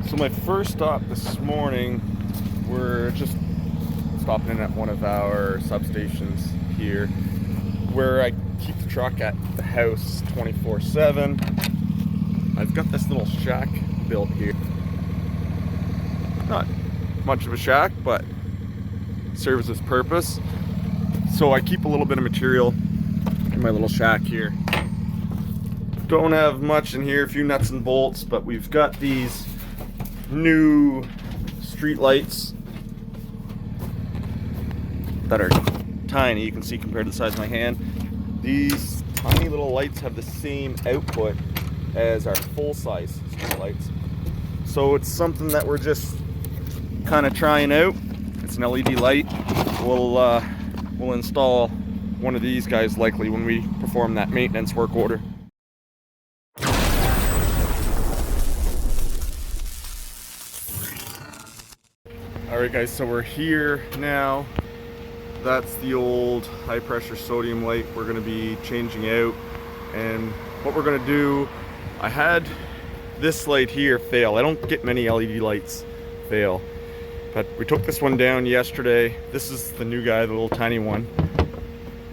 So my first stop this morning, we're just stopping in at one of our substations here where I keep the truck at the house 24/7. I've got this little shack built here. Not much of a shack, but serves its purpose. So I keep a little bit of material in my little shack here. Don't have much in here, a few nuts and bolts, but we've got these new street lights that are tiny. You can see compared to the size of my hand. These tiny little lights have the same output as our full-size street lights. So it's something that we're just kind of trying out. It's an LED light. We'll install one of these guys likely when we perform that maintenance work order. Alright guys, so we're here now. That's the old high pressure sodium light we're going to be changing out. And what we're going to do, I had this light here fail. I don't get many LED lights fail. But we took this one down yesterday. This is the new guy, the little tiny one.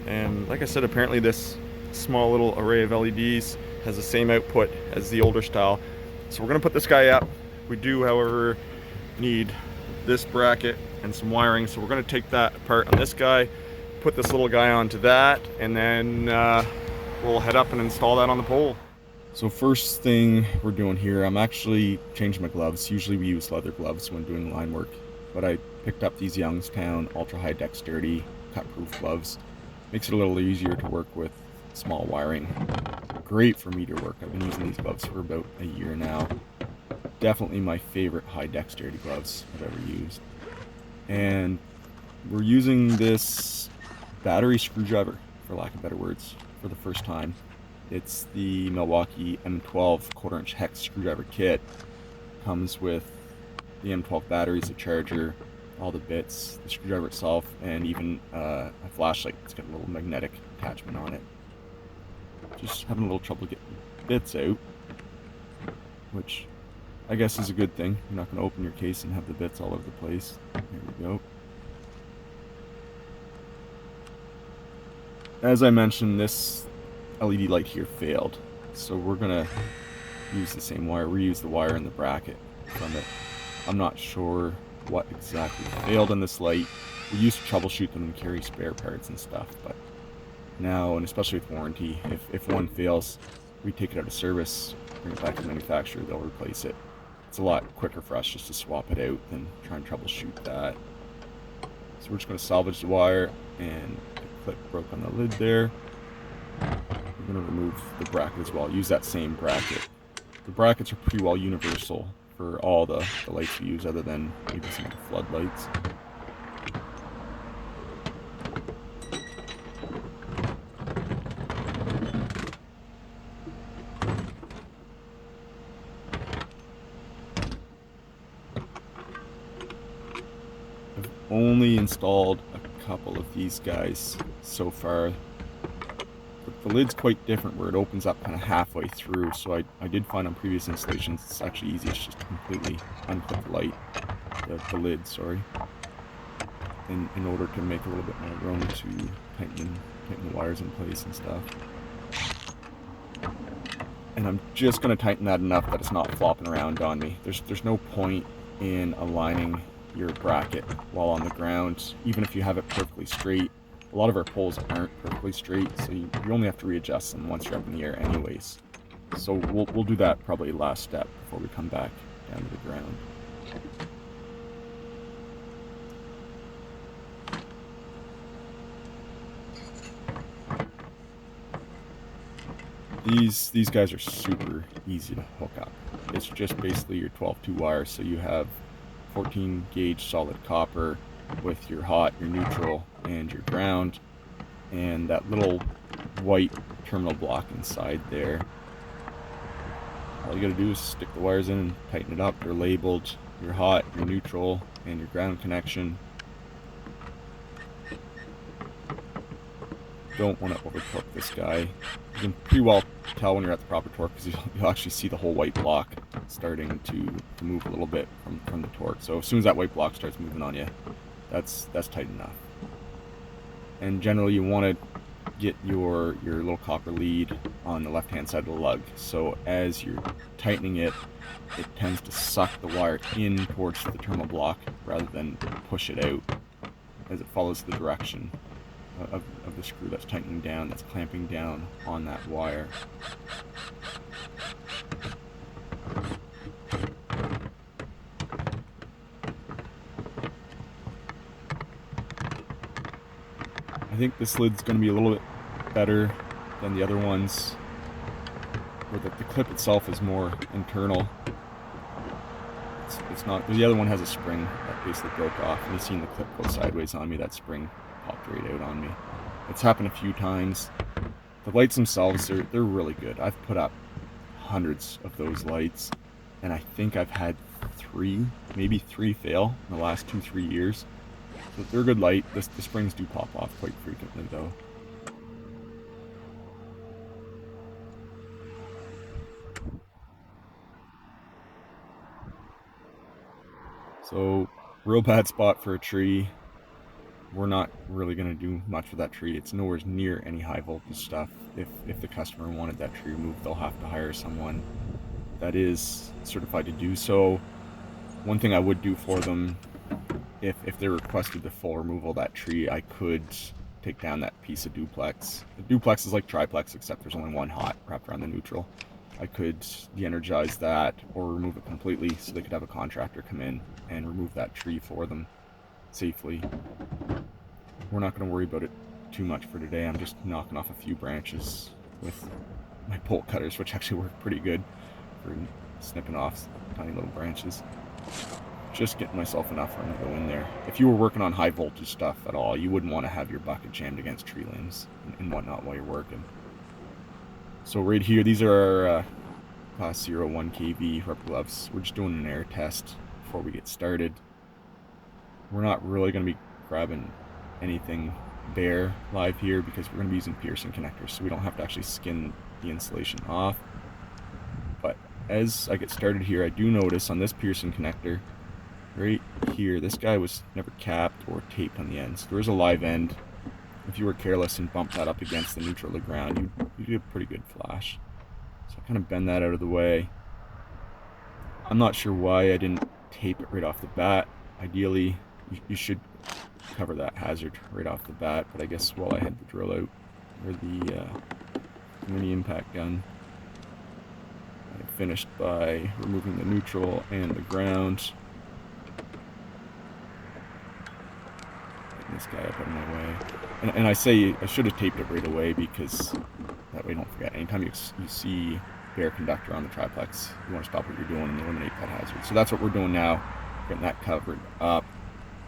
And like I said, apparently this small little array of LEDs has the same output as the older style. So we're going to put this guy up. We do, however, need this bracket and some wiring, so we're going to take that apart on this guy, put this little guy onto that, and then we'll head up and install that on the pole. So first thing we're doing here, I'm actually changing my gloves. Usually we use leather gloves when doing line work, but I picked up these Youngstown ultra high dexterity cut proof gloves. Makes it a little easier to work with small wiring. Great for meter work. I've been using these gloves for about a year now. Definitely my favorite high dexterity gloves I've ever used. And we're using this battery screwdriver, for lack of better words, for the first time. It's the Milwaukee M12 1/4" hex screwdriver kit. Comes with the M12 batteries, the charger, all the bits, the screwdriver itself, and even a flashlight. It's got a little magnetic attachment on it. Just having a little trouble getting bits out, which I guess is a good thing. You're not going to open your case and have the bits all over the place. There we go. As I mentioned, this LED light here failed. So we're going to use the same wire, reuse the wire in the bracket from it. I'm not sure what exactly failed in this light. We used to troubleshoot them and carry spare parts and stuff, but now, and especially with warranty, if one fails, we take it out of service, bring it back to the manufacturer, they'll replace it. It's a lot quicker for us just to swap it out than try and troubleshoot that. So we're just going to salvage the wire, and the clip broke on the lid there. We're going to remove the bracket as well. Use that same bracket. The brackets are pretty well universal for all the lights we use, other than maybe some of the floodlights. Only installed a couple of these guys so far, but the lid's quite different where it opens up kind of halfway through, so I did find on previous installations it's actually easiest just to completely unclip the light, the lid, sorry, in order to make a little bit more room to tighten the wires in place and stuff. And I'm just going to tighten that enough that it's not flopping around on me. There's no point in aligning your bracket while on the ground, even if you have it perfectly straight. A lot of our poles aren't perfectly straight, so you only have to readjust them once you're up in the air anyways. So we'll do that probably last step before we come back down to the ground. These guys are super easy to hook up. It's just basically your 12-2 wire, so you have 14 gauge solid copper with your hot, your neutral, and your ground, and that little white terminal block inside there. All you gotta do is stick the wires in and tighten it up. They're labeled your hot, your neutral, and your ground connection. don't want to over torque this guy. You can pretty well tell when you're at the proper torque because you'll actually see the whole white block starting to move a little bit from the torque. So as soon as that white block starts moving on you, that's tight enough. And generally you want to get your little copper lead on the left hand side of the lug. So as you're tightening it, it tends to suck the wire in towards the terminal block rather than push it out, as it follows the direction of the screw that's tightening down, that's clamping down on that wire. I think this lid's going to be a little bit better than the other ones, where the clip itself is more internal. It's not. The other one has a spring that basically broke off, and you've seen the clip go sideways on me. That spring popped right out on me. It's happened a few times. The lights themselves, they're really good. I've put up hundreds of those lights, and I think I've had maybe three fail in the last 2-3 years. So they're a good light. The springs do pop off quite frequently though. So, real bad spot for a tree. We're not really going to do much with that tree. It's nowhere near any high voltage stuff. If the customer wanted that tree removed, they'll have to hire someone that is certified to do so. One thing I would do for them, if they requested the full removal of that tree, I could take down that piece of duplex. The duplex is like triplex, except there's only one hot wrapped around the neutral. I could de-energize that or remove it completely so they could have a contractor come in and remove that tree for them safely. We're not going to worry about it too much for today. I'm just knocking off a few branches with my bolt cutters, which actually work pretty good for snipping off tiny little branches. Just getting myself enough room to go in there. If you were working on high voltage stuff at all, you wouldn't want to have your bucket jammed against tree limbs and whatnot while you're working. So right here, these are our class 0 1 kV rubber gloves. We're just doing an air test before we get started. We're not really going to be grabbing anything bare live here because we're going to be using piercing connectors, so we don't have to actually skin the insulation off. But as I get started here, I do notice on this piercing connector right here, this guy was never capped or taped on the end. So there is a live end. If you were careless and bumped that up against the neutral of the ground, you'd get a pretty good flash. So I kind of bend that out of the way. I'm not sure why I didn't tape it right off the bat. Ideally, you should cover that hazard right off the bat, but I guess while I had the drill out, or the mini impact gun, I finished by removing the neutral and the ground. This guy up out of my way, and I say I should have taped it right away because that way you don't forget. Anytime you see bare conductor on the triplex, you want to stop what you're doing and eliminate that hazard. So that's what we're doing now, getting that covered up.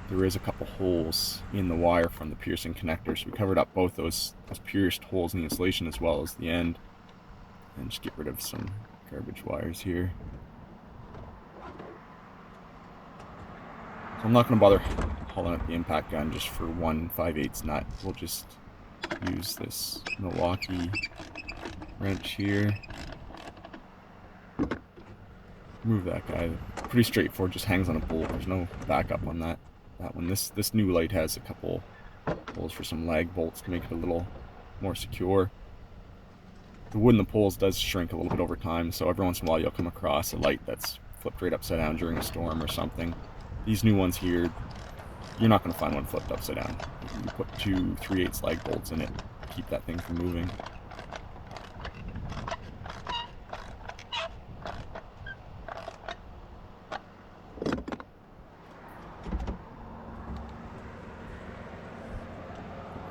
There is a couple holes in the wire from the piercing connector, so we covered up both those pierced holes in the insulation as well as the end, and just get rid of some garbage wires here. So I'm not going to bother hauling up the impact gun just for 1 5/8 nut. We'll just use this Milwaukee wrench here. Move that guy. Pretty straightforward, just hangs on a bolt. There's no backup on that one. This new light has a couple holes for some lag bolts to make it a little more secure. The wood in the poles does shrink a little bit over time, so every once in a while you'll come across a light that's flipped right upside down during a storm or something. These new ones here, you're not going to find one flipped upside down. You put 2 3/8 lag bolts in it to keep that thing from moving.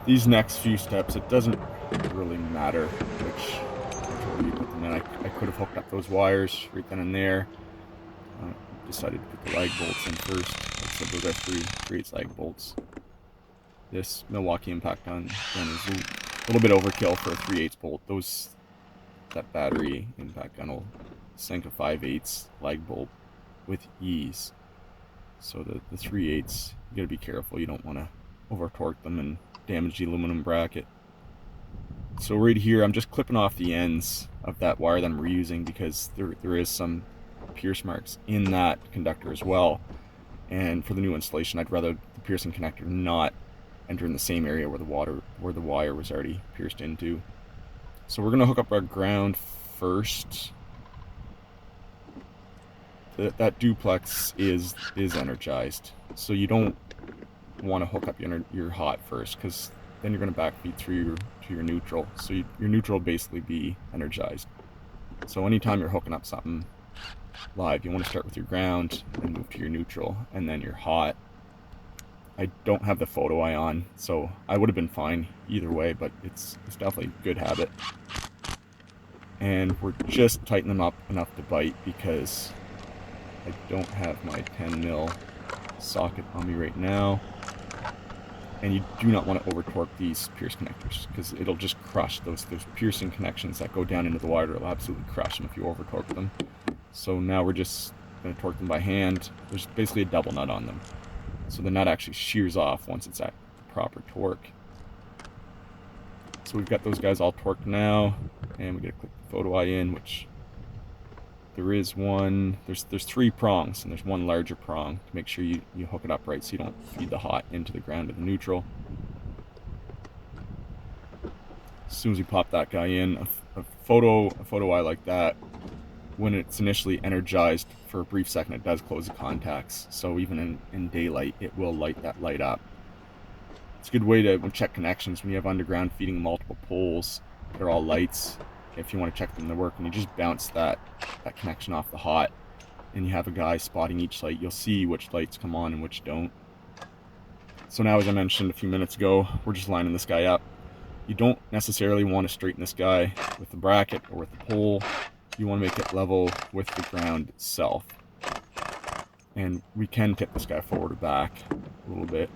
These next few steps, it doesn't really matter which order you put them in. I could have hooked up those wires right then and there. Decided to put the lag bolts in first. So those are 3 3/8 lag bolts. This Milwaukee impact gun is a little bit overkill for a 3/8 bolt. That battery impact gun will sink a 5/8 lag bolt with ease. So the 3/8, you gotta be careful. You don't want to over torque them and damage the aluminum bracket. So right here, I'm just clipping off the ends of that wire that I'm reusing because there is some pierce marks in that conductor as well. And for the new installation, I'd rather the piercing connector not enter in the same area where the wire was already pierced into. So we're gonna hook up our ground first. That duplex is energized, so you don't want to hook up your hot first, because then you're going to backfeed through to your neutral. So your neutral will basically be energized. So anytime you're hooking up something live, you want to start with your ground and move to your neutral and then your hot. I don't have the photo eye on, so I would have been fine either way, but it's definitely a good habit. And we're just tightening them up enough to bite because I don't have my 10 mil socket on me right now. And you do not want to over torque these pierce connectors because it'll just crush those piercing connections that go down into the wire. It'll absolutely crush them if you over torque them. So now we're just going to torque them by hand. There's basically a double nut on them, so the nut actually shears off once it's at proper torque. So we've got those guys all torqued now, and we got to click the photo eye in, which there is one. There's 3 prongs, and there's one larger prong to make sure you hook it up right so you don't feed the hot into the ground or the neutral. As soon as we pop that guy in, a photo eye like that, when it's initially energized for a brief second, it does close the contacts. So even in daylight, it will light that light up. It's a good way to check connections when you have underground feeding multiple poles. They're all lights. If you want to check them to work, and you just bounce that connection off the hot, and you have a guy spotting each light, you'll see which lights come on and which don't. So now, as I mentioned a few minutes ago, we're just lining this guy up. You don't necessarily want to straighten this guy with the bracket or with the pole. You want to make it level with the ground itself. And we can tip this guy forward or back a little bit.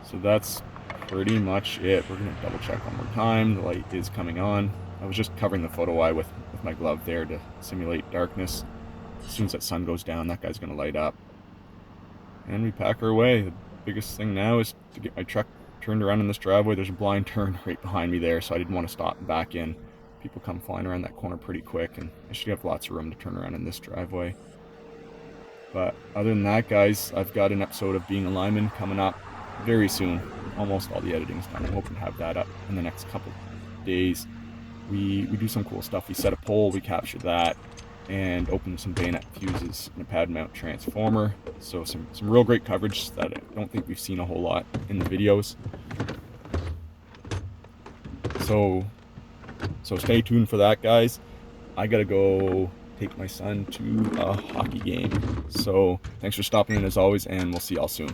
So that's pretty much it. We're going to double check one more time. The light is coming on. I was just covering the photo eye with my glove there to simulate darkness. As soon as that sun goes down, that guy's going to light up. And we pack our way. The biggest thing now is to get my truck turned around in this driveway. There's a blind turn right behind me there, so I didn't want to stop and back in. People come flying around that corner pretty quick, and I should have lots of room to turn around in this driveway. But other than that, guys, I've got an episode of Being a Lineman coming up very soon. Almost all the editing's done. I'm hoping to have that up in the next couple days. We do some cool stuff. We set a pole, we capture that, and open some bayonet fuses in a pad mount transformer. So some real great coverage that I don't think we've seen a whole lot in the videos. So stay tuned for that, guys. I gotta go take my son to a hockey game. So thanks for stopping in as always, and we'll see y'all soon.